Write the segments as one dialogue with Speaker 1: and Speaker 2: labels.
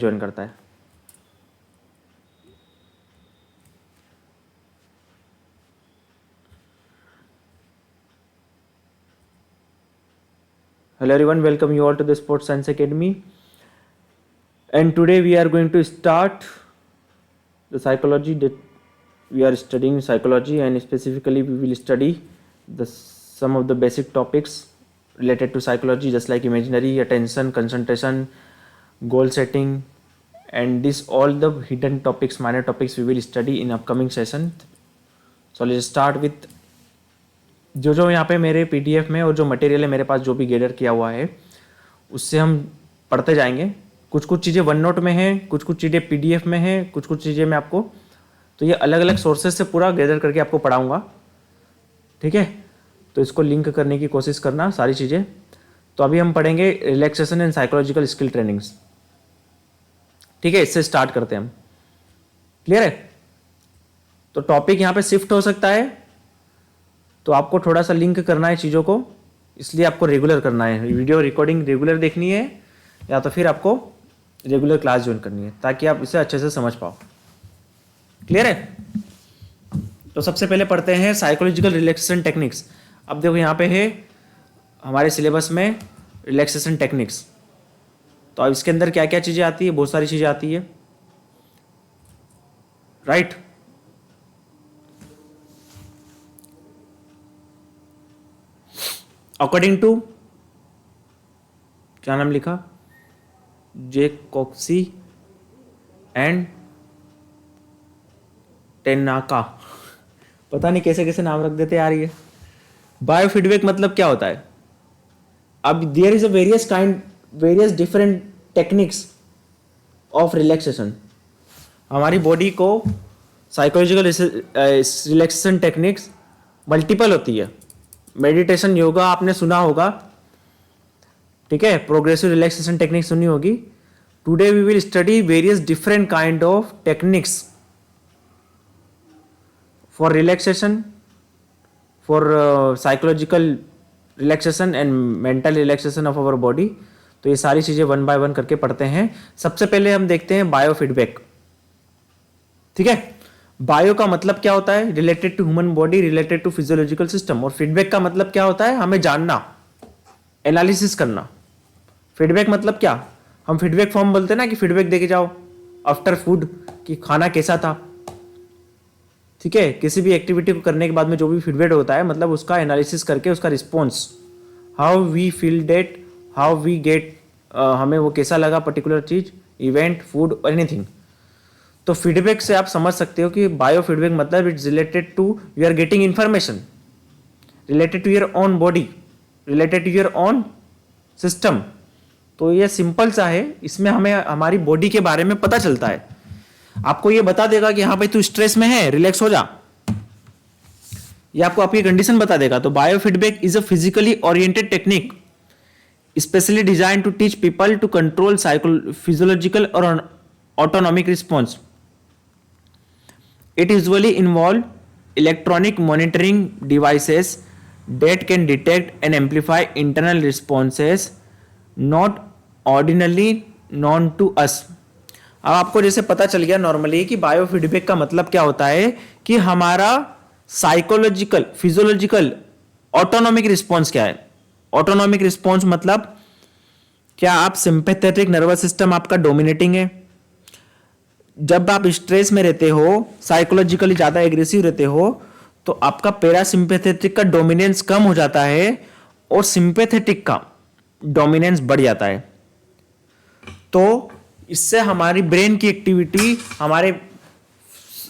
Speaker 1: Join करता है। Hello everyone, welcome you all to the Sports Science Academy. And today we are going to start the psychology that we are studying psychology, and specifically we will study some of the basic topics related to psychology, just like imaginary, attention, concentration, goal setting, and this all the hidden topics, minor topics we will study in upcoming session. So let's start with जो यहाँ पे मेरे PDF में और जो material है मेरे पास जो भी गैदर किया हुआ है उससे हम पढ़ते जाएंगे। कुछ कुछ चीज़ें वन नोट में हैं, कुछ कुछ चीज़ें PDF में हैं, कुछ कुछ चीज़ें मैं आपको तो ये अलग अलग सोर्सेज से पूरा गैदर करके आपको पढ़ाऊँगा, ठीक है। तो इसको लिंक करने की कोशिश करना सारी चीज़ें। तो अभी हम पढ़ेंगे relaxation and psychological skill trainings, ठीक है। इससे स्टार्ट करते हैं हम, क्लियर है। तो टॉपिक यहाँ पे शिफ्ट हो सकता है, तो आपको थोड़ा सा लिंक करना है चीज़ों को, इसलिए आपको रेगुलर करना है। वीडियो रिकॉर्डिंग रेगुलर देखनी है या तो फिर आपको रेगुलर क्लास ज्वाइन करनी है ताकि आप इसे अच्छे से समझ पाओ, क्लियर है। तो सबसे पहले पढ़ते हैं साइकोलॉजिकल रिलैक्सेशन टेक्निक्स। अब देखो यहाँ पे है हमारे सिलेबस में रिलैक्सेशन टेक्निक्स। तो अब इसके अंदर क्या क्या चीज़ें आती है, बहुत सारी चीज़ें आती है, राइट। अकॉर्डिंग टू क्या नाम लिखा, जैकोब्सी एंड टेनाका, पता नहीं कैसे कैसे नाम रख देते यार ये। बायोफीडबैक मतलब क्या होता है। अब there is a various different techniques of relaxation. हमारी बॉडी को साइकोलॉजिकल रिलैक्सेशन टेक्निक्स मल्टीपल होती है। मेडिटेशन, योगा आपने सुना होगा, ठीक है। प्रोग्रेसिव रिलैक्सेशन टेक्निक सुनी होगी। Today we will study various different kind of techniques for relaxation, for psychological relaxation and mental relaxation of our body. तो ये सारी चीजें वन बाय वन करके पढ़ते हैं। सबसे पहले हम देखते हैं बायोफीडबैक, ठीक है। बायो का मतलब क्या होता है, related to human body, related to physiological system. और फीडबैक का मतलब क्या होता है, हमें जानना, एनालिसिस करना। फीडबैक मतलब क्या, हम फीडबैक फॉर्म बोलते हैं ना कि फीडबैक देके जाओ आफ्टर फूड कि खाना कैसा था, ठीक है। किसी भी एक्टिविटी को करने के बाद में जो भी फीडबैक होता है मतलब उसका एनालिसिस करके उसका response, how we feel that, how we get, हमें वो कैसा लगा पर्टिकुलर चीज, इवेंट, फूड, एनीथिंग। तो फीडबैक से आप समझ सकते हो कि बायो फीडबैक मतलब it's related to you are getting information related to your own body, related to your own system. तो ये सिंपल सा है, इसमें हमें हमारी बॉडी के बारे में पता चलता है। आपको ये बता देगा कि हाँ भाई तू स्ट्रेस में है, रिलैक्स हो जा, ये आपको आपकी कंडीशन बता देगा। तो bio feedback is a physically oriented technique specially design to teach people to control physiological और autonomic response. It usually involve electronic monitoring devices that can detect and amplify internal responses not ordinarily known to us. अब आपको जैसे पता चल गया normally कि bio feedback का मतलब क्या होता है कि हमारा साइकोलॉजिकल, फिजियोलॉजिकल, ऑटोनॉमिक रिस्पॉन्स क्या है। ऑटोनॉमिक रिस्पॉन्स मतलब क्या आप सिंपैथेटिक नर्वस सिस्टम आपका डोमिनेटिंग है, जब आप स्ट्रेस में रहते हो, साइकोलॉजिकली ज्यादा एग्रेसिव रहते हो, तो आपका पैरासिम्पैथेटिक का डोमिनेंस कम हो जाता है और सिंपैथेटिक का डोमिनेंस बढ़ जाता है। तो इससे हमारी ब्रेन की एक्टिविटी, हमारे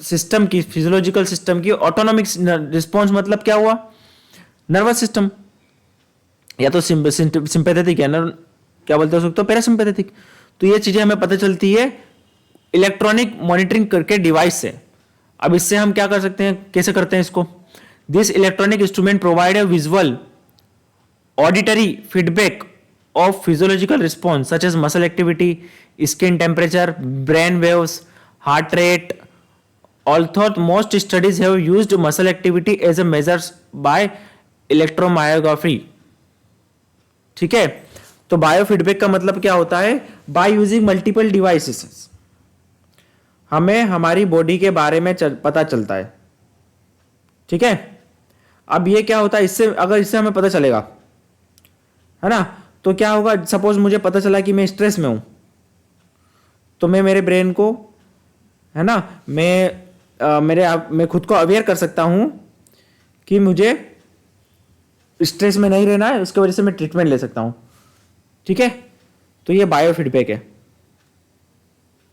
Speaker 1: सिस्टम की, फिजियोलॉजिकल सिस्टम की ऑटोनॉमिक रिस्पॉन्स मतलब क्या हुआ, नर्वस सिस्टम या तो सिंपैथेटिक है, क्या बोलते हो सकते हो, पैरासिम्पैथेटिक। तो ये चीजें हमें पता चलती है इलेक्ट्रॉनिक मॉनिटरिंग करके डिवाइस से। अब इससे हम क्या कर सकते हैं, कैसे करते हैं इसको। This electronic instrument provide a visual auditory feedback of physiological response such as muscle activity, skin temperature, brain waves, heart rate. Although most studies have used muscle activity as a measures by electromyography, ठीक है। तो biofeedback का मतलब क्या होता है? By using multiple devices हमें हमारी बॉडी के बारे में पता चलता है। ठीक है, अब ये क्या होता है, इससे अगर इससे हमें पता चलेगा, है ना, तो क्या होगा, सपोज मुझे पता चला कि मैं स्ट्रेस में हूं, तो मैं मेरे ब्रेन को, है ना, मैं खुद को अवेयर कर सकता हूं कि मुझे स्ट्रेस में नहीं रहना है, उसकी वजह से मैं ट्रीटमेंट ले सकता हूं। ठीक है, तो ये बायोफीडबैक है।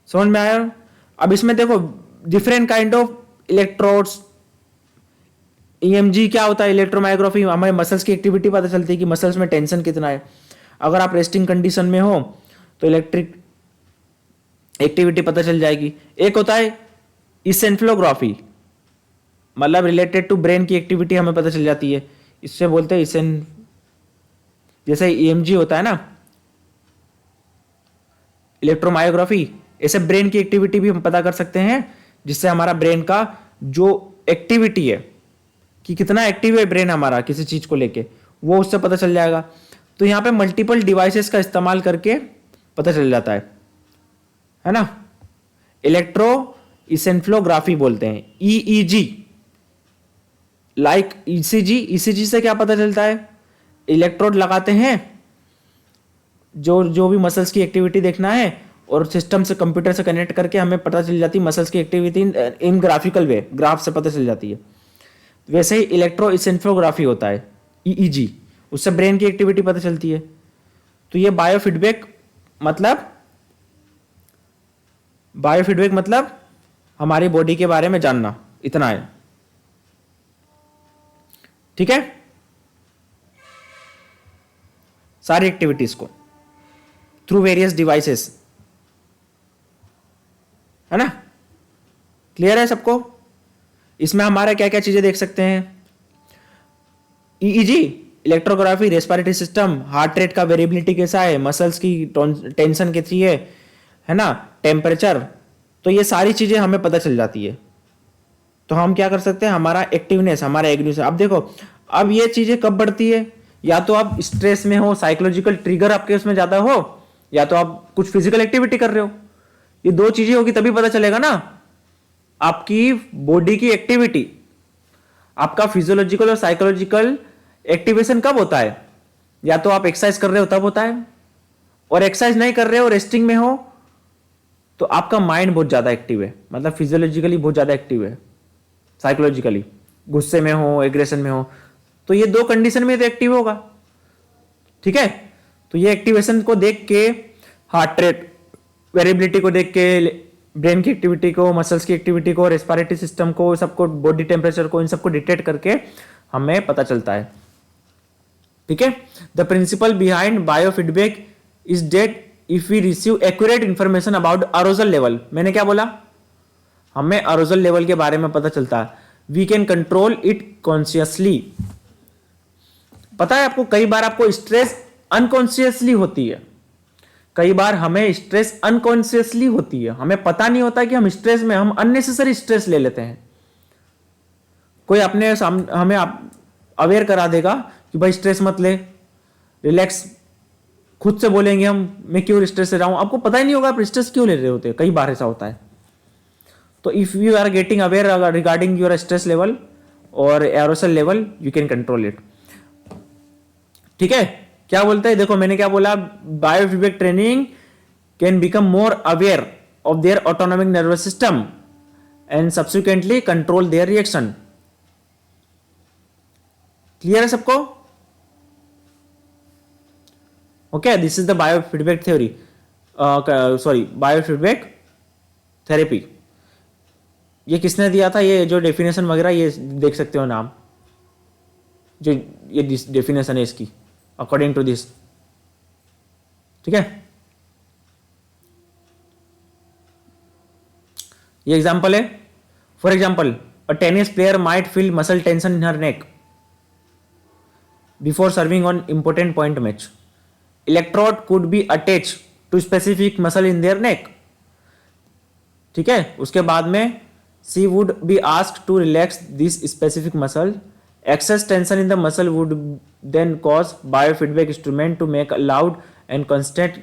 Speaker 1: समझ में आया? अब इसमें देखो different kind of electrodes, EMG क्या होता है, इलेक्ट्रोमायोग्राफी, हमारे मसल्स की एक्टिविटी पता चलती है कि मसल्स में टेंशन कितना है। अगर आप रेस्टिंग कंडीशन में हो तो इलेक्ट्रिक एक्टिविटी पता चल जाएगी। एक होता है इसेंफ्लोग्राफी, मतलब रिलेटेड टू ब्रेन की एक्टिविटी हमें पता चल जाती है, इससे बोलते हैं इसेन, जैसे ईएमजी होता है ना, इलेक्ट्रोमायोग्राफी, ऐसे ब्रेन की एक्टिविटी भी हम पता कर सकते हैं, जिससे हमारा ब्रेन का जो एक्टिविटी है कि कितना एक्टिव है ब्रेन हमारा किसी चीज को लेके, वो उससे पता चल जाएगा। तो यहां पे मल्टीपल डिवाइसेस का इस्तेमाल करके पता चल जाता है ना। इलेक्ट्रो इसेंफ्लोग्राफी बोलते हैं, ईईजी, लाइक ईसीजी। ईसीजी से क्या पता चलता है, इलेक्ट्रोड लगाते हैं, जो भी मसल्स की एक्टिविटी देखना है, और सिस्टम से, कंप्यूटर से कनेक्ट करके हमें पता चल जाती है मसल्स की activity in graphical way, graph से पता चल जाती है। वैसे ही इलेक्ट्रो इसेंफ्लोग्राफी होता है, ईईजी, उससे ब्रेन की एक्टिविटी पता चलती है। तो ये बायोफीडबैक मतलब हमारी बॉडी के बारे में जानना, इतना है। ठीक है, सारी एक्टिविटीज को थ्रू वेरियस डिवाइसेस, है ना। क्लियर है सबको? इसमें हमारा क्या क्या चीजें देख सकते हैं, EEG, electrography, respiratory system, heart rate का वेरिएबिलिटी कैसा है, मसल्स की टेंशन कितनी है ना, टेम्परेचर, तो ये सारी चीजें हमें पता चल जाती है। तो हम क्या कर सकते हैं, हमारा एक्टिवनेस, हमारा एग्रीनेस। अब देखो, अब ये चीजें कब बढ़ती है, या तो आप स्ट्रेस में हो, साइकोलॉजिकल ट्रिगर आपके उसमें ज्यादा हो, या तो आप कुछ फिजिकल एक्टिविटी कर रहे हो, ये दो चीजें होगी तभी पता चलेगा ना। आपकी बॉडी की एक्टिविटी, आपका फिजियोलॉजिकल और साइकोलॉजिकल एक्टिवेशन कब होता है, या तो आप एक्सरसाइज कर रहे हो तब होता है, और एक्सरसाइज नहीं कर रहे हो, रेस्टिंग में हो, तो आपका माइंड बहुत ज्यादा एक्टिव है, मतलब फिजियोलॉजिकली बहुत ज्यादा एक्टिव है, साइकोलॉजिकली गुस्से में हो, एग्रेशन में हो, तो ये दो कंडीशन में तो एक्टिव होगा। ठीक है, तो ये एक्टिवेशन को देख के, हार्ट रेट वेरिएबिलिटी को देख के, ब्रेन की एक्टिविटी को, मसल्स की एक्टिविटी को, रेस्पिरेटरी सिस्टम को, सबको, बॉडी टेम्परेचर को, इन सबको डिटेक्ट करके हमें पता चलता है। ठीक है, the principle behind biofeedback is that if we receive accurate information about arousal level. मैंने क्या बोला, हमें अरोजल लेवल के बारे में पता चलता है, we can control it consciously. पता है आपको, कई बार आपको स्ट्रेस अनकॉन्शियसली होती है, कई बार हमें स्ट्रेस अनकॉन्शियसली होती है, हमें पता नहीं होता कि हम स्ट्रेस में, हम अननेसेसरी स्ट्रेस ले लेते हैं। कोई अपने हमें अवेयर करा देगा कि भाई स्ट्रेस मत ले, रिलैक्स, खुद से बोलेंगे हम, मैं क्यों स्ट्रेस ले रहा हूं, आपको पता ही नहीं होगा आप स्ट्रेस क्यों ले रहे होते, कई बार ऐसा होता है। तो if you are getting aware regarding your stress level और arousal level, you can control it. ठीक है, क्या बोलते हैं, देखो मैंने क्या बोला, biofeedback training can become more aware of their autonomic nervous system and subsequently control their reaction. Clear है सबको? Okay, this is the biofeedback theory, sorry biofeedback therapy. ये किसने दिया था, ये जो डेफिनेशन वगैरह, ये देख सकते हो नाम, जो ये डेफिनेशन है इसकी, अकॉर्डिंग टू दिस। ठीक है, ये एग्जांपल है। For example, a tennis player might feel muscle tension in her neck before serving on important point match. Electrode could be attach to specific muscle in their neck. ठीक है, उसके बाद में she would be asked to relax this specific muscle. Excess tension in the muscle would then cause biofeedback instrument to make a loud and constant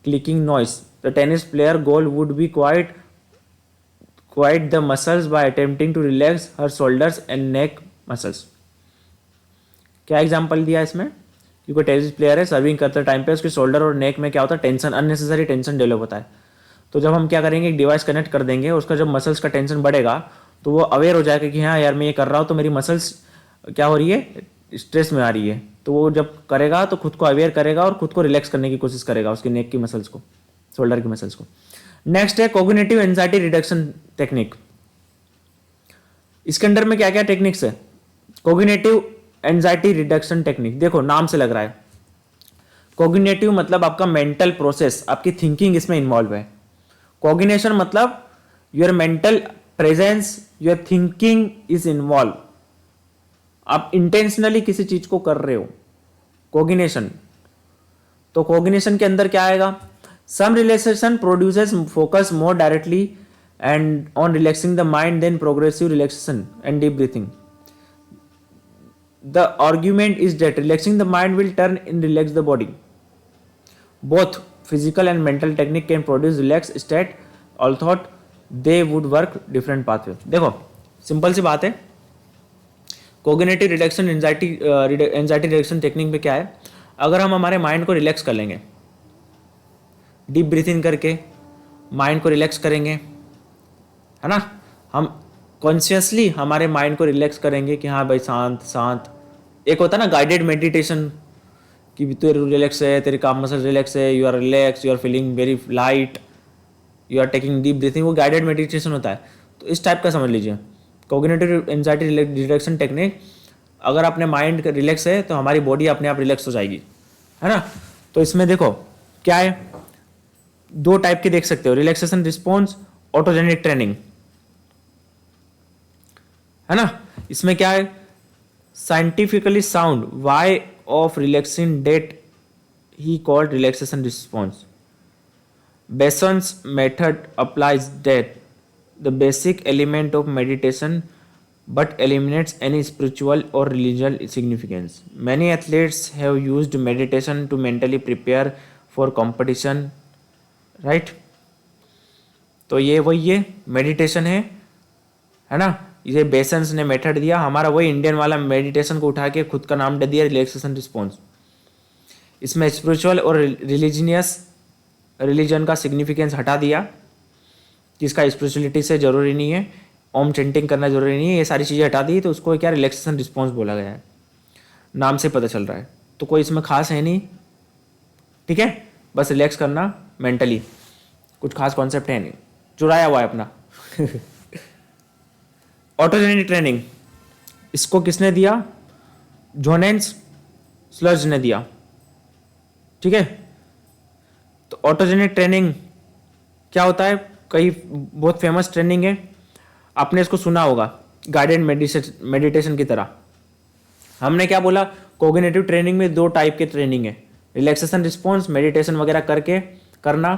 Speaker 1: clicking noise. The tennis player goal would be quiet the muscles by attempting to relax her shoulders and neck muscles. क्या example दिया इसमें कि कोई tennis player है, serving करते time पे उसके shoulder और नेक में क्या होता है, टेंशन, अननेसेसरी टेंशन डेवलप होता है. तो जब हम क्या करेंगे, एक डिवाइस कनेक्ट कर देंगे, उसका जब मसल्स का टेंशन बढ़ेगा तो वो अवेयर हो जाएगा कि हाँ यार मैं ये कर रहा हूँ तो मेरी मसल्स क्या हो रही है, स्ट्रेस में आ रही है. तो वो जब करेगा तो खुद को अवेयर करेगा और खुद को रिलैक्स करने की कोशिश करेगा, उसकी नेक की मसल्स को, शोल्डर की मसल्स को. नेक्स्ट है कोग्निटिव एंजाइटी रिडक्शन टेक्निक. इसके अंदर में क्या क्या टेक्निक्स है? Cognitive anxiety reduction technique. देखो नाम से लग रहा है, कोग्निटिव मतलब आपका मेंटल प्रोसेस, आपकी थिंकिंग इसमें इन्वॉल्व है. कोग्निशन मतलब your mental presence, your thinking is involve. आप इंटेंशनली किसी चीज को कर रहे हो, कोग्निशन. तो कोग्निशन के अंदर क्या आएगा? Some relaxation produces focus more directly and on relaxing the mind then progressive relaxation and deep breathing. The argument is that relaxing the mind will turn in relax the body. Both physical and mental technique can produce relaxed state, although they would work different pathway. देखो simple सी बात है, cognitive reduction anxiety reduction technique में क्या है, अगर हम हमारे mind को रिलैक्स कर लेंगे, डीप ब्रीथिंग करके माइंड को रिलैक्स करेंगे, है ना, हम कॉन्शियसली हमारे माइंड को रिलैक्स करेंगे कि हाँ भाई शांत शांत. एक होता है ना गाइडेड मेडिटेशन कि तू रिलैक्स है, तेरे काम मसल रिलैक्स है, you are relax, you are feeling very light, you are taking deep breathing, वो गाइडेड मेडिटेशन होता है. तो इस टाइप का समझ लीजिए कोग्निटिव एंजाइटी रिडक्शन टेक्निक. अगर अपने माइंड रिलैक्स है तो हमारी बॉडी अपने आप रिलैक्स हो जाएगी, है ना. तो इसमें देखो क्या है, दो टाइप के देख सकते हो, रिलैक्सेशन रिस्पॉन्स, ऑटोजेनिक ट्रेनिंग, है ना. इसमें क्या है, scientifically sound way of relaxing that he called relaxation response. Benson's method applies that the basic element of meditation but eliminates any spiritual or religious significance. Many athletes have used meditation to mentally prepare for competition, right? तो ये वही ये meditation है ना. ये बेसन्स ने method दिया, हमारा वही इंडियन वाला मेडिटेशन को उठा के खुद का नाम दे दिया रिलैक्सेशन रिस्पॉन्स. इसमें स्पिरिचुअल और रिलीजन का सिग्निफिकेंस हटा दिया कि इसका स्पिरिचुअलिटी से जरूरी नहीं है, ओम चेंटिंग करना जरूरी नहीं है, ये सारी चीज़ें हटा दी. तो उसको क्या रिलैक्सेशन रिस्पॉन्स बोला गया है, नाम से पता चल रहा है. तो कोई इसमें खास है नहीं, ठीक है, बस रिलैक्स करना मेंटली, कुछ खास कॉन्सेप्ट है नहीं, चुराया हुआ है अपना. ऑटोजेनिक ट्रेनिंग, इसको किसने दिया? जोनेंस स्लर्ज ने दिया, ठीक है. तो ऑटोजेनिक ट्रेनिंग क्या होता है, कई बहुत फेमस ट्रेनिंग है, आपने इसको सुना होगा गाइडेड मेडिटेशन की तरह. हमने क्या बोला, कोग्निटिव ट्रेनिंग में दो टाइप के ट्रेनिंग है, रिलैक्सेशन रिस्पॉन्स मेडिटेशन वगैरह करके करना,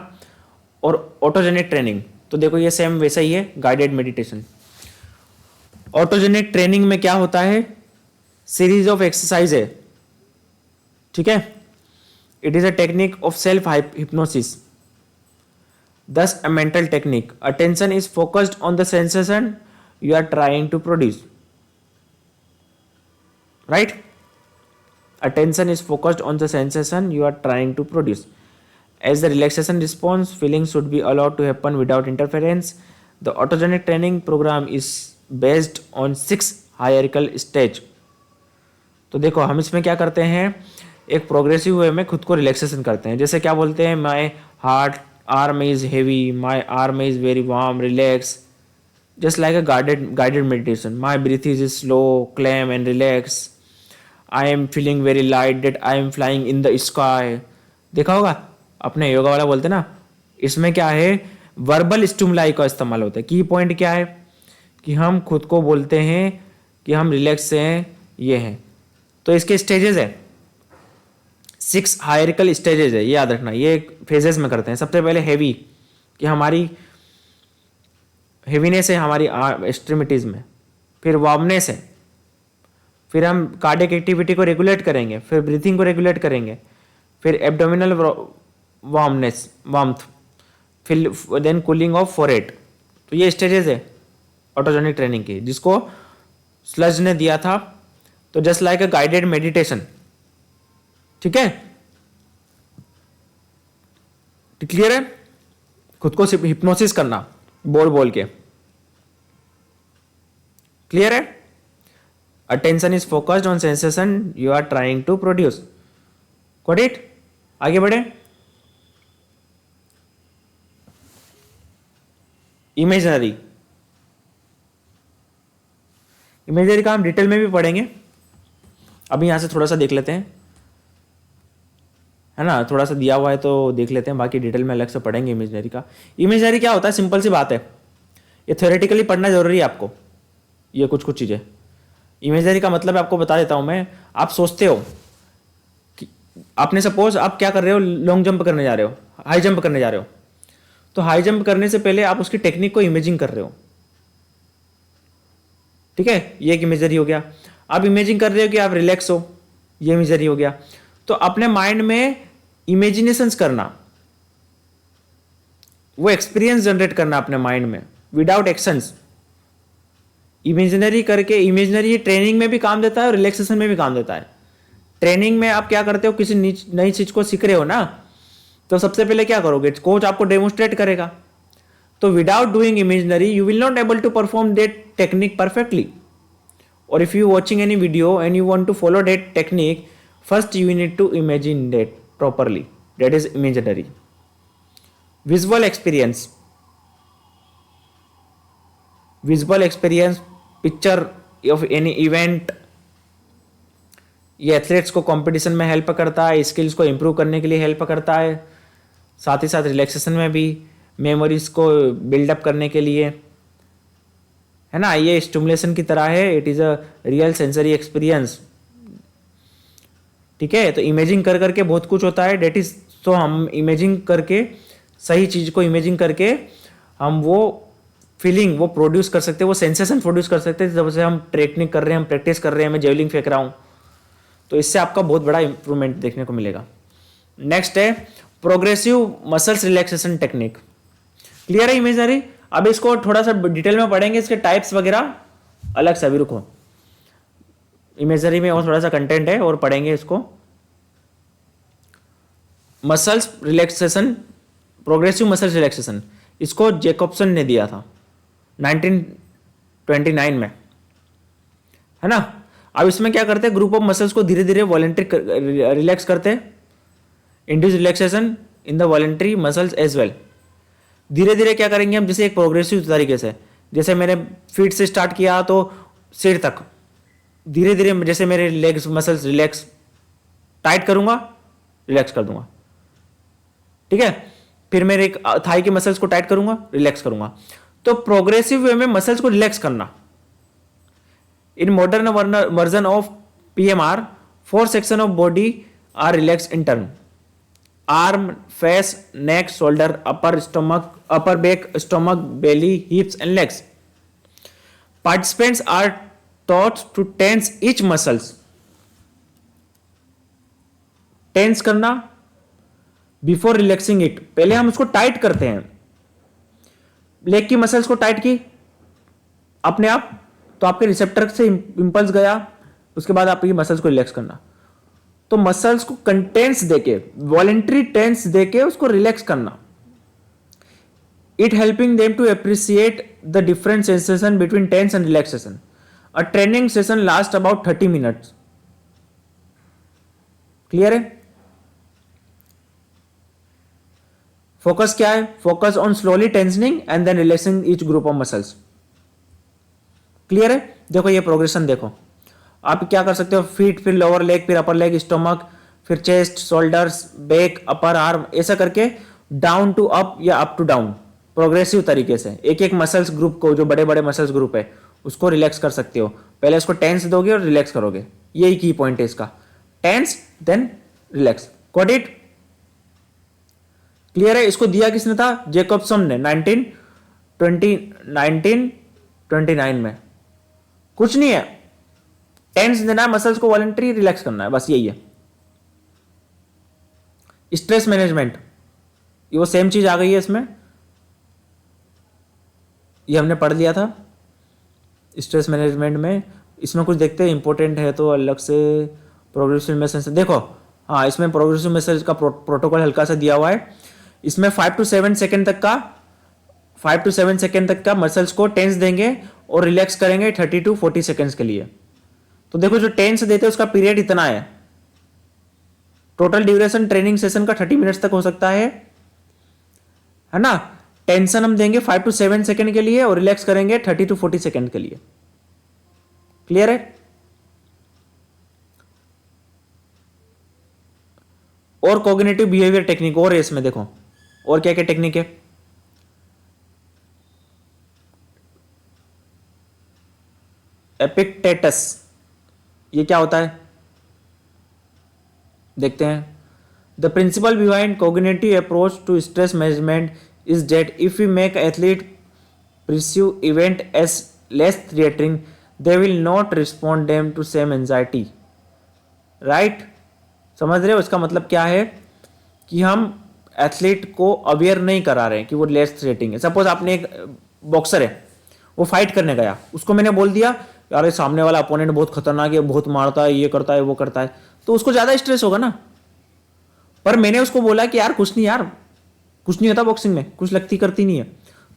Speaker 1: और ऑटोजेनिक ट्रेनिंग. तो देखो ये सेम वैसा ही है, गाइडेड मेडिटेशन. ऑटोजेनिक ट्रेनिंग में क्या होता है, सीरीज ऑफ एक्सरसाइज है, ठीक है. It is a technique of self hypnosis, thus a mental technique. Attention is focused on the sensation you are trying to produce, right? Attention is focused on the sensation you are trying to produce. As the relaxation response, feelings should be allowed to happen without interference. The autogenic training program is based on 6 hierarchical stage. तो देखो हम इसमें क्या करते हैं, एक progressive वे में खुद को रिलैक्सेशन करते हैं. जैसे क्या बोलते हैं, my heart arm is heavy, my arm is very warm, relax, just like a guided meditation. My breath is slow, calm and relax. I am feeling very light that I am flying in the sky. देखा होगा अपने योगा वाला बोलते ना, इसमें क्या है, verbal stimuli का इस्तेमाल होता है. की पॉइंट क्या है कि हम खुद को बोलते हैं कि हम रिलैक्स हैं, ये हैं. तो इसके स्टेजेस है, 6 हायरिकल स्टेजेस है, ये याद रखना. ये फेजेस में करते हैं. सबसे पहले हैवी, कि हमारी हेवीनेस है हमारी एक्सट्रीमिटीज़ में. फिर वार्मनेस है, फिर हम कार्डियक एक्टिविटी को रेगुलेट करेंगे, फिर ब्रीथिंग को रेगुलेट करेंगे, फिर एब्डोमिनल वार्मनेस वार्मथ, फिर देन कूलिंग ऑफ फोरहेड। तो ये स्टेजेस है ऑटोजेनिक ट्रेनिंग की, जिसको स्लज ने दिया था। तो जस्ट लाइक अ गाइडेड मेडिटेशन, ठीक है, क्लियर है। खुद को हिप्नोसिस करना बोल बोल के, क्लियर है। Attention is focused on sensation you are trying to produce, got it. आगे बढ़े। इमेजनरी, इमेजनरी का हम डिटेल में भी पढ़ेंगे, अभी यहां से थोड़ा सा देख लेते हैं, है ना, थोड़ा सा दिया हुआ है तो देख लेते हैं, बाकी डिटेल में अलग से पढ़ेंगे इमेजनरी का। इमेजनरी क्या होता है, सिंपल सी बात है, ये थ्योरेटिकली पढ़ना जरूरी है आपको, ये कुछ कुछ चीजें। इमेजनरी का मतलब आपको बता देता हूं मैं। आप सोचते हो कि आपने सपोज आप क्या कर रहे हो, लॉन्ग जंप करने जा रहे हो, हाई जंप करने जा रहे हो, तो हाई जंप करने से पहले आप उसकी टेक्निक को इमेजिंग कर रहे हो, ठीक है, ये एक इमेजरी हो गया। आप इमेजिंग कर रहे हो कि आप रिलैक्स हो, ये इमेजरी हो गया। तो अपने माइंड में इमेजिनेशंस करना, वो एक्सपीरियंस जनरेट करना अपने माइंड में विदाउट एक्शंस, इमेजिनरी करके। इमेजिनरी ट्रेनिंग में भी काम देता है और रिलैक्सेशन में भी काम देता है। ट्रेनिंग में आप क्या करते हो, किसी नई चीज को सीख रहे हो ना, तो सबसे पहले क्या करोगे, कोच आपको डेमोन्स्ट्रेट करेगा। तो without doing imaginary you will not able to perform that technique perfectly, or if you watching any video and you want to follow that technique, first you need to imagine that properly, that is imaginary. Visual experience, visual experience, picture of any event, ये athletes को competition में help करता है, skills को improve करने के लिए help करता है, साथ ही साथ रिलैक्सेशन में भी, मेमोरीज को बिल्डअप करने के लिए, है ना, ये स्टिमुलेशन की तरह है। It is a real sensory experience, ठीक है। तो इमेजिंग कर करके बहुत कुछ होता है, डेट इज, तो हम इमेजिंग करके, सही चीज को इमेजिंग करके हम वो फीलिंग वो प्रोड्यूस कर सकते हैं, वो सेंसेशन प्रोड्यूस कर सकते हैं। जब से हम ट्रेनिंग कर रहे हैं, हम प्रैक्टिस कर रहे हैं, मैं जेवलिंग फेंक रहा हूं, तो इससे आपका बहुत बड़ा इंप्रूवमेंट देखने को मिलेगा। नेक्स्ट है progressive muscles relaxation technique, clear है इमेजनरी। अब इसको थोड़ा सा डिटेल में पढ़ेंगे, इसके टाइप्स वगैरह अलग से, अभी रुको, इमेजनरी में और थोड़ा सा कंटेंट है और पढ़ेंगे इसको। Muscles relaxation, progressive muscles relaxation, इसको जैकबसन ने दिया था 1929 में, है ना। अब इसमें क्या करते हैं, ग्रुप ऑफ मसल्स को धीरे धीरे वॉलेंट्री रिलैक्स करते हैं, induce relaxation in the voluntary muscles as well. धीरे धीरे क्या करेंगे हम, जैसे एक प्रोग्रेसिव तरीके से, जैसे मैंने फीट से स्टार्ट किया तो सिर तक, धीरे धीरे जैसे मेरे लेग्स मसल्स रिलैक्स, टाइट करूंगा रिलैक्स कर दूंगा, ठीक है, फिर मेरे एक थाई के मसल्स को टाइट करूंगा रिलैक्स करूंगा। तो प्रोग्रेसिव वे में मसल्स को रिलैक्स करना। In modern version of PMR 4 section of body are relax in turn: arm, face, neck, shoulder, upper stomach, upper back, stomach, belly, hips and legs. Participants are taught to tense each muscles. Tense करना before relaxing it, पहले हम उसको tight करते हैं, leg की muscles को tight की अपने आप, तो आपके रिसेप्टर से इंपल्स गया, उसके बाद आपकी मसल्स को रिलैक्स करना। तो मसल्स को कंटेंस देके, वॉलेंट्री टेंस देके उसको रिलैक्स करना। It helping them to appreciate the different sensation between tense and relaxation. A training session last about 30 minutes, clear है। फोकस क्या है, focus on slowly tensing and then relaxing each group of muscles, clear है। देखो ये progression देखो, आप क्या कर सकते हो, फीट, फिर लोअर लेग, फिर अपर लेग, स्टोमक, फिर chest, shoulders, back, upper arm, ऐसा करके डाउन टू अप या अप टू डाउन, प्रोग्रेसिव तरीके से एक एक मसल्स ग्रुप को, जो बड़े बड़े मसल्स ग्रुप है उसको रिलैक्स कर सकते हो। पहले इसको टेंस दोगे और रिलैक्स करोगे, यही की पॉइंट है इसका, tense then relax, got it, clear है। इसको दिया किसने था, जैकबसन ने 1929 में। कुछ नहीं है, टेंस देना है मसल्स को, वॉलंटरी रिलैक्स करना है, बस यही है, स्ट्रेस मैनेजमेंट, ये वो सेम चीज आ गई है इसमें, ये हमने पढ़ लिया था स्ट्रेस मैनेजमेंट में। इसमें कुछ देखते हैं इंपॉर्टेंट है तो अलग से। प्रोग्रेसिव मेसेज देखो, हाँ इसमें प्रोग्रेसिव मैसेज का प्रोटोकॉल हल्का सा दिया हुआ है। इसमें 5 to 7 सेकेंड तक का मसल्स को टेंस देंगे और रिलैक्स करेंगे 30 to 40 सेकेंड्स के लिए। तो देखो जो टेंस देते हैं उसका पीरियड इतना है, टोटल ड्यूरेशन ट्रेनिंग सेशन का 30 मिनट्स तक हो सकता है ना। टेंशन हम देंगे 5 to 7 सेकेंड के लिए और रिलैक्स करेंगे 30 to 40 सेकेंड के लिए। क्लियर है? और कॉग्निटिव बिहेवियर टेक्निक और है इसमें, देखो और क्या क्या टेक्निक है। एपिक्टेटस, ये क्या होता है देखते हैं। The principle behind cognitive approach to stress management is that if you make athlete perceive event as less threatening, they will not respond them to same anxiety. Right? समझ रहे हो इसका मतलब क्या है कि हम एथलीट को अवेयर नहीं करा रहे हैं कि वो लेस थ्रेटिंग है। सपोज आपने एक बॉक्सर है, वो फाइट करने गया, उसको मैंने बोल दिया यार सामने वाला अपोनेंट बहुत खतरनाक है, बहुत मारता है, ये करता है वो करता है, तो उसको ज्यादा स्ट्रेस होगा ना। पर मैंने उसको बोला कि यार कुछ नहीं, यार कुछ नहीं होता बॉक्सिंग में, कुछ लगती करती नहीं है,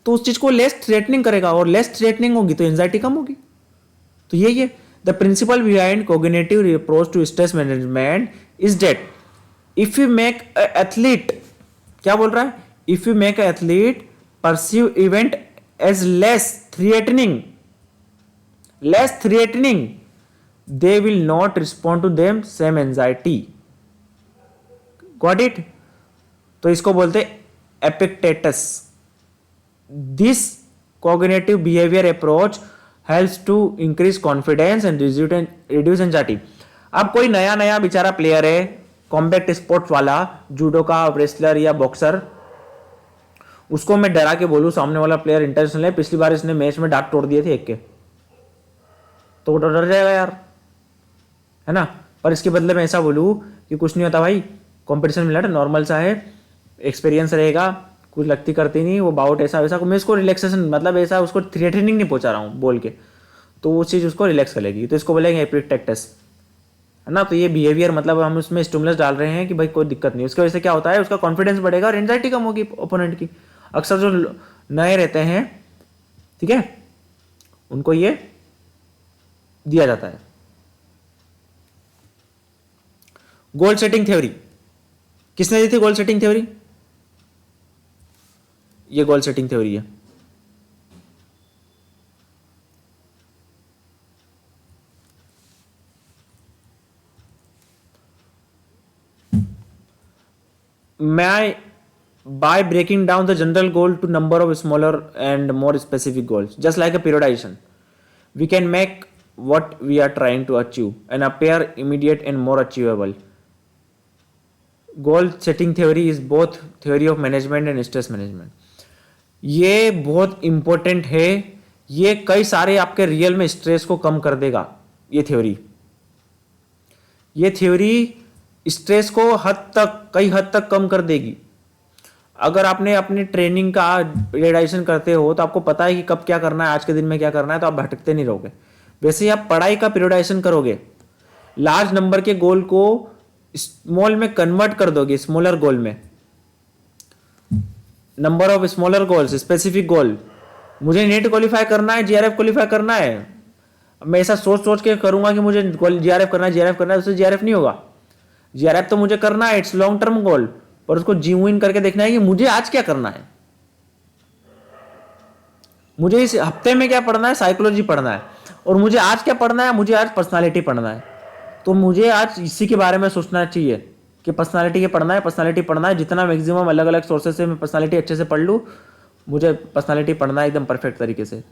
Speaker 1: तो उस चीज को लेस थ्रेटनिंग करेगा, और लेस थ्रेटनिंग होगी तो एंजाइटी कम होगी। तो यही है the principle behind cognitive approach to stress management is that if you make athlete, क्या बोल रहा है, if you make athlete perceive event as less threatening, they will not respond to them same anxiety. Got it? तो इसको बोलते Epictetus. This cognitive behavior approach helps to increase confidence and reduce anxiety. अब कोई नया बेचारा player है, combat sports वाला, judo का रेसलर या बॉक्सर, उसको मैं डरा के बोलूं सामने वाला प्लेयर इंटरनेशनल है, पिछली बार इसने मैच में दांत तोड़ दिए थे एक के, तो वो डर जाएगा यार, है ना। पर इसके बदले में ऐसा बोलूं कि कुछ नहीं होता भाई, कंपटीशन में लड़, नॉर्मल सा है, एक्सपीरियंस रहेगा, कुछ लगती करती नहीं, वो बाउट ऐसा वैसा, मैं उसको रिलैक्सेशन, मतलब ऐसा उसको थ्रेटनिंग नहीं पहुंचा रहा हूँ बोल के, तो वो चीज़ उसको रिलैक्स करेगी, तो इसको बोलेंगे एपिक्टेटस, है ना। तो ये बिहेवियर मतलब हम उसमें स्टिमुलस डाल रहे हैं कि भाई कोई दिक्कत नहीं, उसकी वजह से क्या होता है, उसका कॉन्फिडेंस बढ़ेगा और एंजाइटी कम होगी ओपोनेंट की। अक्सर जो नए रहते हैं, ठीक है, उनको ये दिया जाता है। गोल सेटिंग थ्योरी किसने दी थी? गोल सेटिंग थ्योरी, ये गोल सेटिंग थ्योरी है। By breaking down the general goal to number of smaller and more specific goals, just like a periodization, we can make what we are trying to achieve and appear immediate and more achievable. Goal setting theory is both theory of management and stress management. ये बहुत important है, ये कई सारे आपके real में stress को कम कर देगा। ये थ्योरी स्ट्रेस को कई हद तक कम कर देगी। अगर आपने अपनी ट्रेनिंग का रियलाइजेशन करते हो तो आपको पता है कि कब क्या करना है, आज के दिन में क्या करना है, तो आप भटकते नहीं रहोगे। वैसे ही आप पढ़ाई का पीरियडाइजेशन करोगे, लार्ज नंबर के गोल को स्मॉल में कन्वर्ट कर दोगे, स्मॉलर गोल में, number of smaller goals, specific goal. मुझे नेट क्वालिफाई करना है, जीआरएफ क्वालिफाई करना है, मैं ऐसा सोच के करूंगा कि मुझे जीआरएफ करना है, उससे जीआरएफ नहीं होगा। जीआरएफ तो मुझे करना है, इट्स लॉन्ग टर्म गोल, पर उसको जीव इन करके देखना है कि मुझे आज क्या करना है, मुझे इस हफ्ते में क्या पढ़ना है, साइकोलॉजी पढ़ना है, और मुझे आज क्या पढ़ना है, मुझे आज पर्सनालिटी पढ़ना है। तो मुझे आज इसी के बारे में सोचना चाहिए कि पर्सनालिटी पढ़ना है, जितना मैक्सिमम अलग अलग सोर्सेस से मैं पर्सनालिटी अच्छे से पढ़ लूँ, मुझे पर्सनालिटी पढ़ना है एकदम परफेक्ट तरीके से।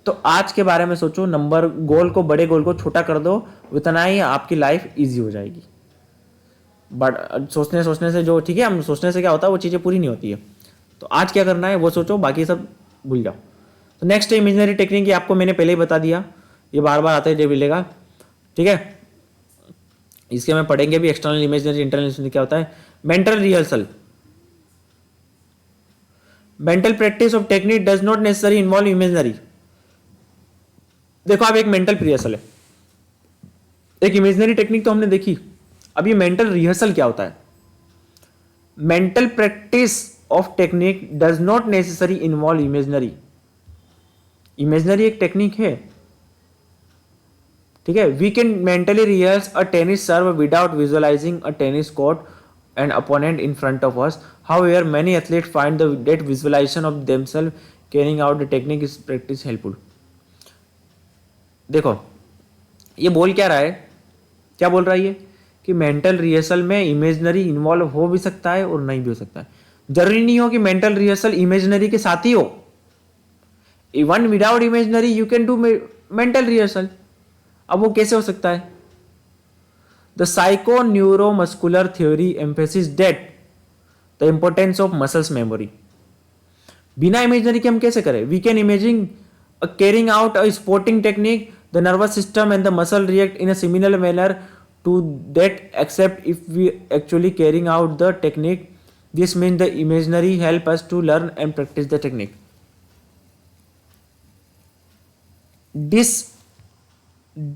Speaker 1: तो आज के बारे में सोचो, नंबर गोल को, बड़े गोल को छोटा कर दो, उतना ही आपकी लाइफ ईजी हो जाएगी। बट सोचने से जो, ठीक है, हम सोचने से क्या होता है, वो चीज़ें पूरी नहीं होती है। तो आज क्या करना है वो सोचो, बाकी सब भूल जाओ। तो नेक्स्ट इमेजिनरी टेक्निक, ये आपको मैंने पहले ही बता दिया, ये बार बार आते ही मिलेगा, ठीक है। इसके में पढ़ेंगे भी एक्सटर्नल इमेजिनरी इंटरनल इमेजिनरी क्या होता है. Mental rehearsal. Mental practice of technique does not necessary involve imaginary. देखो आप एक मेंटल रिहर्सल है, एक इमेजिनरी टेक्निक तो हमने देखी. अब ये मेंटल रिहर्सल क्या होता है. Mental practice of technique does not necessary involve imaginary. Imaginary एक टेक्निक है, ठीक है. We can mentally rehearse a tennis serve without visualizing a tennis court and opponent in front of us. However, many athletes find that visualization of themselves carrying out the technique is practice helpful. देखो ये बोल क्या रहा है, क्या बोल रहा है ये कि मेंटल रिहर्सल में इमेजिनरी इन्वॉल्व हो भी सकता है और नहीं भी हो सकता है. जरूरी नहीं हो कि मेंटल रिहर्सल इमेजिनरी के साथ ही हो. Even without imaginary you can do mental rehearsal. अब वो कैसे हो सकता है. The psychoneuromuscular theory emphasizes that the importance of muscles memory. बिना इमेजिनरी के हम कैसे करें. We can imagine carrying out a sporting technique. The nervous system and the muscle react in a similar manner to that, except if we actually carrying out the technique. This means the imaginary help us to learn and practice the technique.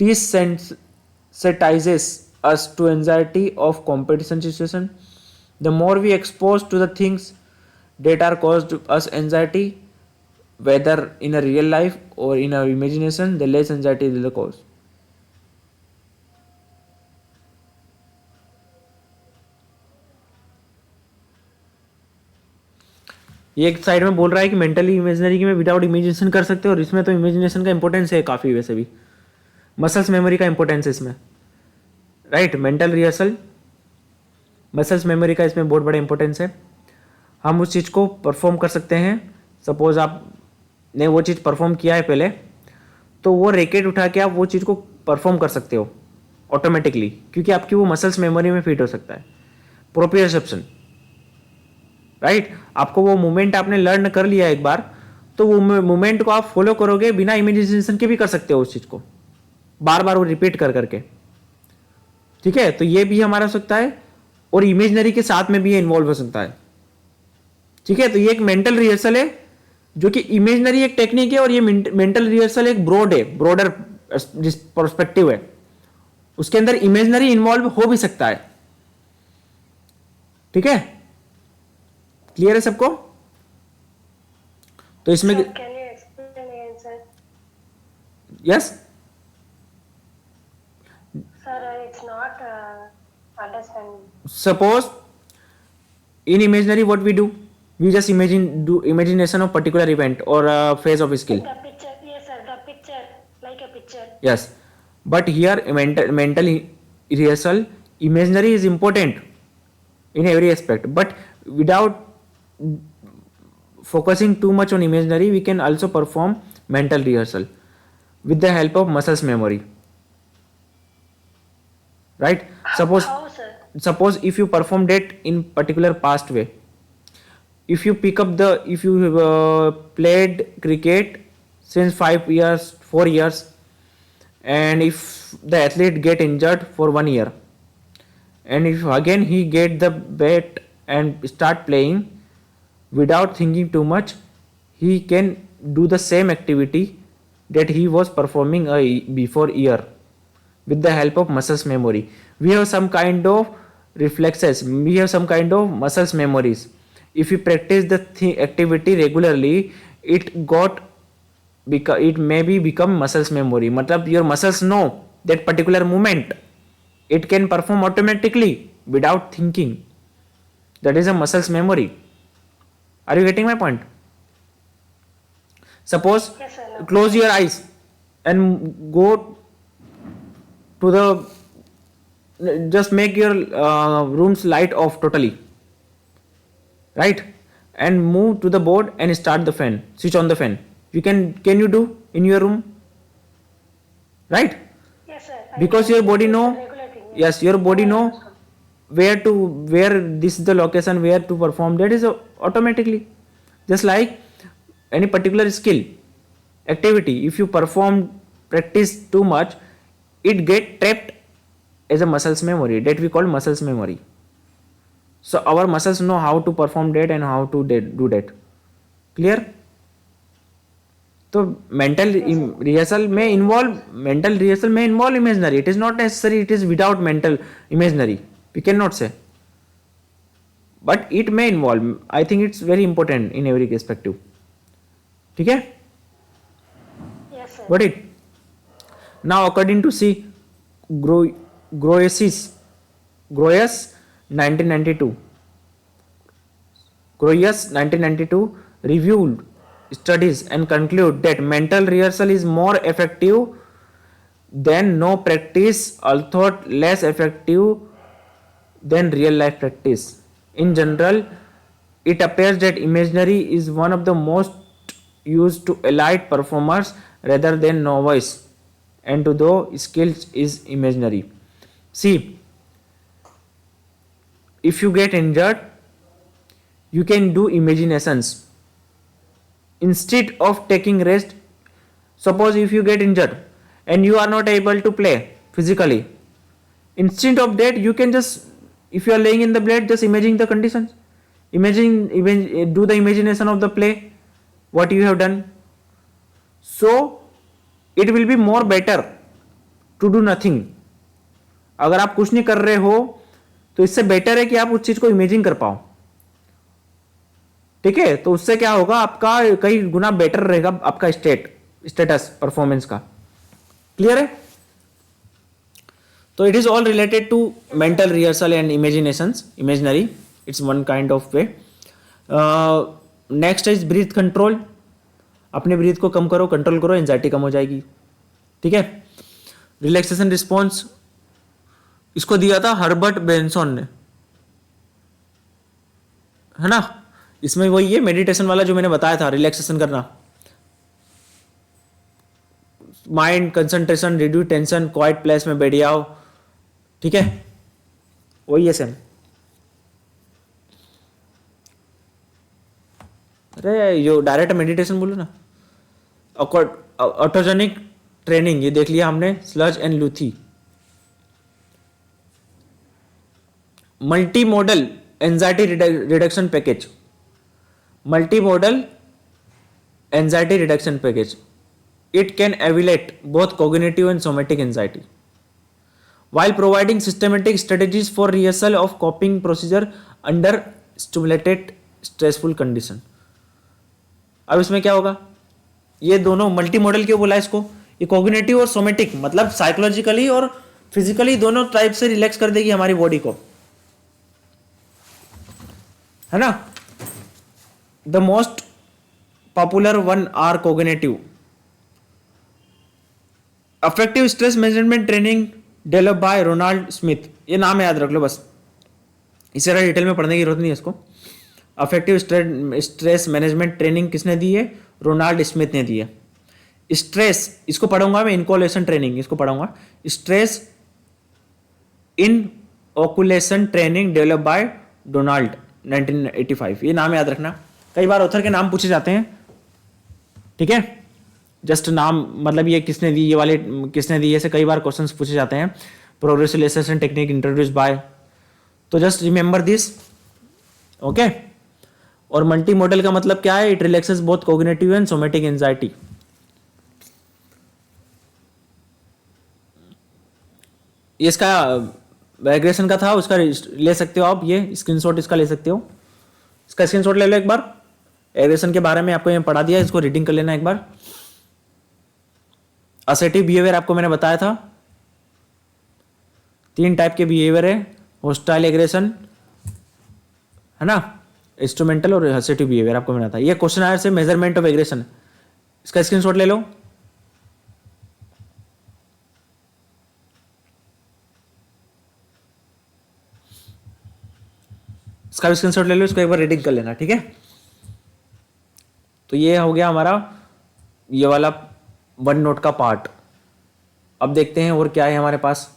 Speaker 1: Desensitizes us to anxiety of competition situation. The more we expose to the things that are caused us anxiety, whether in a real life or in our imagination, the less anxiety will cause. ये एक side में बोल रहा है कि mentally imaginary की में without imagination कर सकते हो, और इसमें तो इमेजिनेशन का इंपॉर्टेंस है काफ़ी. वैसे भी मसल्स मेमोरी का इंपॉर्टेंस है इसमें, right. Mental rehearsal muscles memory का इसमें बहुत बड़ा इंपॉर्टेंस है. हम उस चीज़ को परफॉर्म कर सकते हैं. सपोज आपने वो चीज़ परफॉर्म किया है पहले, तो वो रैकेट उठा के आप वो चीज़ को परफॉर्म कर सकते हो ऑटोमेटिकली, क्योंकि आपकी वो मसल्स मेमोरी में फिट हो सकता है. Proprioception, right. आपको वो मूवमेंट आपने लर्न कर लिया एक बार, तो वो मूवमेंट को आप फॉलो करोगे बिना इमेजिनेशन के भी कर सकते हो उस चीज़ को, बार बार वो रिपीट कर करके. ठीक है, तो ये भी हमारा हो सकता है, और इमेजिनरी के साथ में भी इन्वॉल्व हो सकता है. ठीक है, तो ये एक मेंटल रिहर्सल है, जो कि इमेजिनरी एक टेक्निक है, और ये मेंटल रिहर्सल एक ब्रॉडर पर्सपेक्टिव है. उसके अंदर इमेजिनरी इन्वॉल्व हो भी सकता है. ठीक है, क्लियर है सबको. तो इसमें yes
Speaker 2: Sir, it's not understand.
Speaker 1: Suppose in imaginary what we do, we just do imagination of particular event or a phase of skill.
Speaker 2: The picture, yes sir, the picture, like a picture.
Speaker 1: Yes, but here mental rehearsal, imaginary is important in every aspect, but without focusing too much on imaginary, we can also perform mental rehearsal with the help of muscles memory. Right? Suppose if you perform that in particular past way, if you played cricket since 5 years, 4 years, and if the athlete get injured for 1 year, and if again he get the bat and start playing without thinking too much, he can do the same activity that he was performing before year with the help of muscles memory. We have some kind of reflexes, we have some kind of muscles memories. If you practice the activity regularly, it may become muscles memory. मतलब your muscles know that particular movement, it can perform automatically without thinking. That is a muscles memory. Are you getting my point? Suppose
Speaker 2: Yes, sir, no.
Speaker 1: close your eyes and go to the, just make your room's light off totally, right, and move to the board and start the fan, switch on the fan. Can you do in your room, right?
Speaker 2: Yes sir.
Speaker 1: Because your body know, yes, your body know where this is the location where to perform. That is automatically. Just like any particular skill activity, if you practice too much, it get trapped as a muscles memory that we call muscles memory. So our muscles know how to perform that and how to do that. Clear? तो mental rehearsal में involve imaginary. It is not necessary it is without mental imaginary. We can not say, but it may involve. I think it's very important in every perspective. ठीक है?
Speaker 2: Yes, sir.
Speaker 1: Got it? Now, according to see Groyes 1992, Groyes 1992 reviewed studies and conclude that mental rehearsal is more effective than no practice, although less effective than real life practice. In general, it appears that imaginary is one of the most used to elite performers rather than novice, and to those skills is imaginary. See, if you get injured, you can do imaginations instead of taking rest. Suppose if you get injured and you are not able to play physically, instead of that you can just, if you are laying in the bed, just imagine the conditions, do the imagination of the play what you have done. So it will be more better to do nothing. अगर आप कुछ नहीं कर रहे हो तो इससे better है कि आप उस चीज को इमेजिन कर पाओ. ठीक है? तो उससे क्या होगा, आपका कई गुना बेटर रहेगा आपका स्टेटस परफॉर्मेंस का. क्लियर है? तो it is all related to mental rehearsal and imaginary. It's one kind of way. Next is breath control. अपने ब्रीथ को कम करो, कंट्रोल करो, एंजाइटी कम हो जाएगी. ठीक है? रिलैक्सेशन रिस्पॉन्स इसको दिया था हर्बर्ट बेंसन ने, है ना? इसमें वही है मेडिटेशन वाला जो मैंने बताया था, रिलैक्सेशन करना, mind concentration, reduce tension, quite place में बैठ जाओ. ठीक है? वही है सेम. अरे जो डायरेक्ट मेडिटेशन बोलो ना. ऑटोजेनिक ट्रेनिंग ये देख लिया हमने, Schultz and Luthe. Multi modal anxiety reduction package. Multimodal anxiety reduction package. It can alleviate both cognitive and somatic anxiety while providing systematic strategies for rehearsal of coping procedure under stimulated stressful condition. अब इसमें क्या होगा, ये दोनों multi modal क्यों बोला इसको? ये कॉग्निटिव और सोमेटिक मतलब साइकोलॉजिकली और फिजिकली दोनों टाइप से रिलैक्स कर देगी हमारी बॉडी को, है ना? The most popular one are cognitive. Affective stress management training developed by Ronald Smith. ये नाम याद रख लो बस, इसे ज़्यादा डिटेल में पढ़ने की जरूरत नहीं है इसको. अफेक्टिव स्ट्रेस मैनेजमेंट ट्रेनिंग किसने दी है? रोनाल्ड स्मिथ ने दी है. स्ट्रेस इसको पढ़ूंगा मैं, इनकोलेशन ट्रेनिंग इसको पढ़ूंगा. Stress inoculation training develop by Donald 1985. ये नाम याद रखना. कई बार ऑथर के नाम पूछे जाते हैं. ठीक है? जस्ट नाम मतलब ये किसने दी, ये वाले किसने दी, ऐसे कई बार क्वेश्चंस पूछे जाते हैं. Progressive relaxation technique introduce by. तो जस्ट रिमेंबर दिस. ओके? और मल्टी मॉडल का मतलब क्या है? It relaxes both cognitive and somatic anxiety. ये इसका एग्रेशन का था, उसका ले सकते हो आप, ये स्क्रीनशॉट इसका ले सकते हो. इसका स्क्रीनशॉट ले लो एक बार. एग्रेशन के बारे में आपको ये पढ़ा दिया, इसको रीडिंग कर लेना एक बार. असर्टिव बिहेवियर आपको मैंने बताया था. 3 टाइप के बिहेवियर है, होस्टाइल एग्रेशन, है ना, इंस्ट्रूमेंटल और असर्टिव बिहेवियर आपको मैंने बताया. ये क्वेश्चन आया से मेजरमेंट ऑफ एग्रेशन. इसका स्क्रीनशॉट ले लो. इसका भी स्क्रीनशॉट ले लो, इसको एक बार रीडिंग कर लेना. ठीक है? तो ये हो गया हमारा ये वाला वन नोट का पार्ट. अब देखते हैं और क्या है हमारे पास.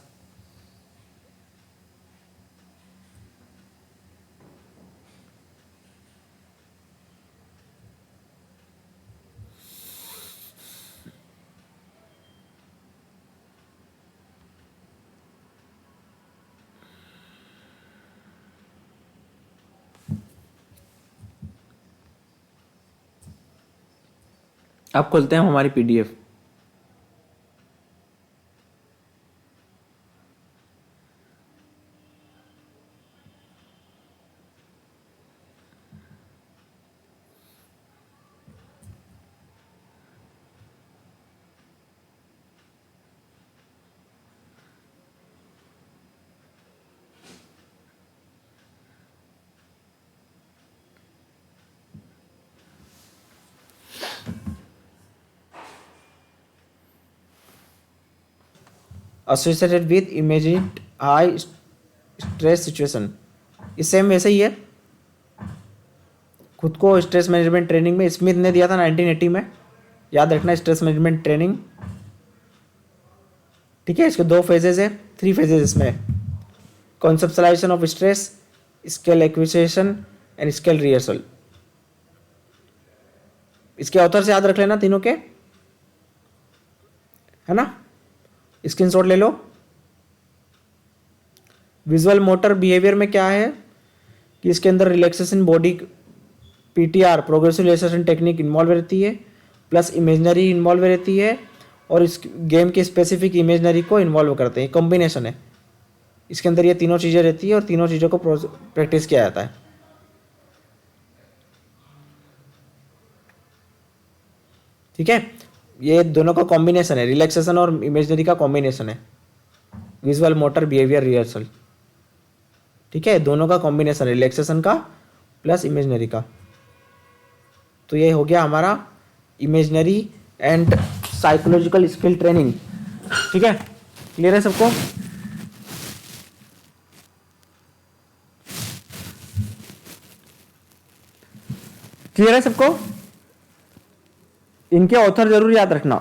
Speaker 1: आप खोलते हैं हमारी PDF। Associated with imagined high stress situation, ये सेम वैसे ही है। खुद को स्ट्रेस मैनेजमेंट ट्रेनिंग में स्मिथ ने दिया था 1980 में, याद रखना स्ट्रेस मैनेजमेंट ट्रेनिंग। ठीक है, इसके 2 फेजेज है, 3 फेजेज इसमें। Conceptualisation of stress, scale acquisition and scale rehearsal. इसके ऑथर से याद रख लेना तीनों के, है ना, स्क्रीनशॉट ले लो। विजुअल मोटर बिहेवियर में क्या है कि इसके अंदर relaxation body PTR progressive relaxation technique involve रहती है, प्लस इमेजनरी इन्वॉल्व रहती है, और इस गेम के स्पेसिफिक इमेजनरी को इन्वॉल्व करते हैं। कॉम्बिनेशन है इसके अंदर, ये तीनों चीज़ें रहती है और तीनों चीज़ों को प्रैक्टिस किया जाता है। ठीक है, ये दोनों का कॉम्बिनेशन है, रिलैक्सेशन और इमेजनरी का कॉम्बिनेशन है विजुअल मोटर बिहेवियर रिहर्सल। ठीक है, दोनों का कॉम्बिनेशन, रिलैक्सेशन का प्लस इमेजनरी का। तो ये हो गया हमारा imaginary and psychological skill training. ठीक है, क्लियर है सबको? क्लियर है सबको? इनके ऑथर जरूर याद रखना।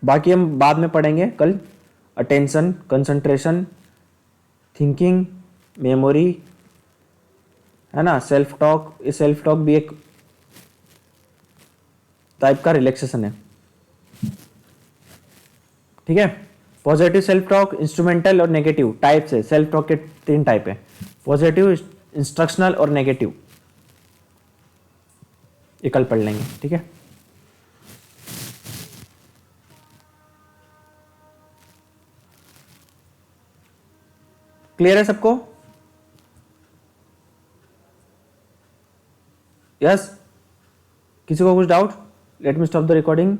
Speaker 1: बाकी हम बाद में पढ़ेंगे कल। अटेंशन, कंसंट्रेशन, थिंकिंग, मेमोरी, है ना, सेल्फ टॉक। ये सेल्फ टॉक भी एक टाइप का रिलैक्सेशन है। ठीक है, पॉजिटिव सेल्फ टॉक, इंस्ट्रूमेंटल और नेगेटिव टाइप से सेल्फ टॉक के 3 टाइप है, पॉजिटिव, इंस्ट्रक्शनल और नेगेटिव। ये कल पढ़ लेंगे। ठीक है, क्लियर है सबको? यस, किसी को कुछ doubt? Let me stop the recording.